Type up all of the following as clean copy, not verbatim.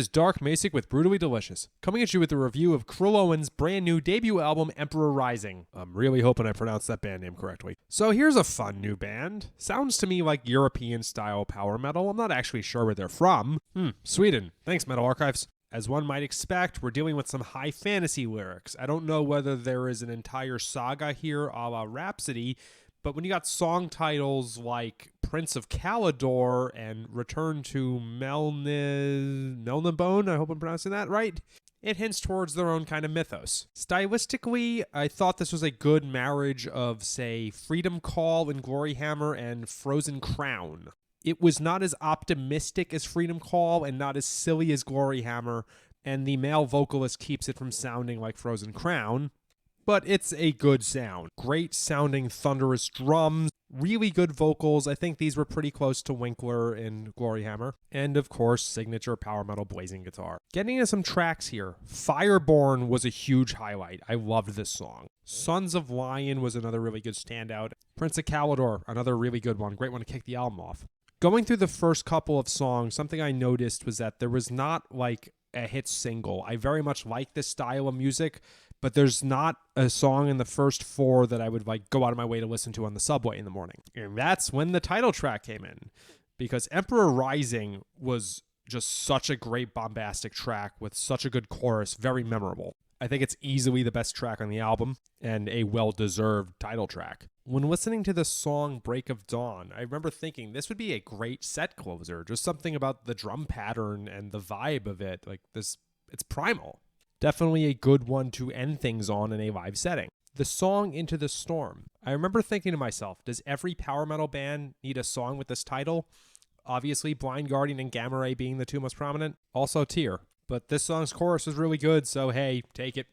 is Dark Macek with Brutally Delicious, coming at you with a review of Krilloan's brand new debut album, Emperor Rising. I'm really hoping I pronounced that band name correctly. So here's a fun new band. Sounds to me like European-style power metal. I'm not actually sure where they're from. Sweden. Thanks, Metal Archives. As one might expect, we're dealing with some high fantasy lyrics. I don't know whether there is an entire saga here a la Rhapsody, but when you got song titles like Prince of Caledor and Return to Melnibone, I hope I'm pronouncing that right, it hints towards their own kind of mythos. Stylistically, I thought this was a good marriage of, say, Freedom Call and Glory Hammer and Frozen Crown. It was not as optimistic as Freedom Call and not as silly as Glory Hammer, and the male vocalist keeps it from sounding like Frozen Crown. But it's a good sound. Great sounding thunderous drums, really good vocals. I think these were pretty close to Winkler in Glory Hammer. And of course, signature power metal blazing guitar. Getting into some tracks here. Fireborn was a huge highlight. I loved this song. Sons of Lion was another really good standout. Prince of Caledor, another really good one. Great one to kick the album off. Going through the first couple of songs, something I noticed was that there was not like a hit single. I very much like this style of music, but there's not a song in the first four that I would like go out of my way to listen to on the subway in the morning. And that's when the title track came in, because Emperor Rising was just such a great bombastic track with such a good chorus, very memorable. I think it's easily the best track on the album and a well-deserved title track. When listening to the song Break of Dawn, I remember thinking this would be a great set closer. Just something about the drum pattern and the vibe of it. Like this, it's primal. Definitely a good one to end things on in a live setting. The song Into the Storm. I remember thinking to myself, does every power metal band need a song with this title? Obviously, Blind Guardian and Gamma Ray being the two most prominent. Also Tear. But this song's chorus is really good, so hey, take it.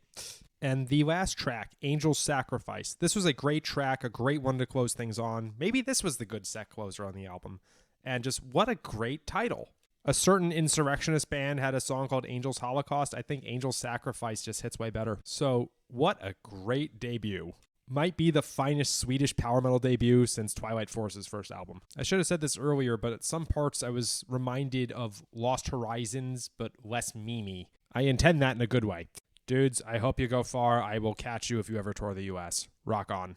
And the last track, Angel's Sacrifice. This was a great track, a great one to close things on. Maybe this was the good set closer on the album. And just what a great title. A certain insurrectionist band had a song called Angel's Holocaust. I think Angel's Sacrifice just hits way better. So what a great debut. Might be the finest Swedish power metal debut since Twilight Force's first album. I should have said this earlier, but at some parts I was reminded of Lost Horizons, but less memey. I intend that in a good way. Dudes, I hope you go far. I will catch you if you ever tour the US. Rock on.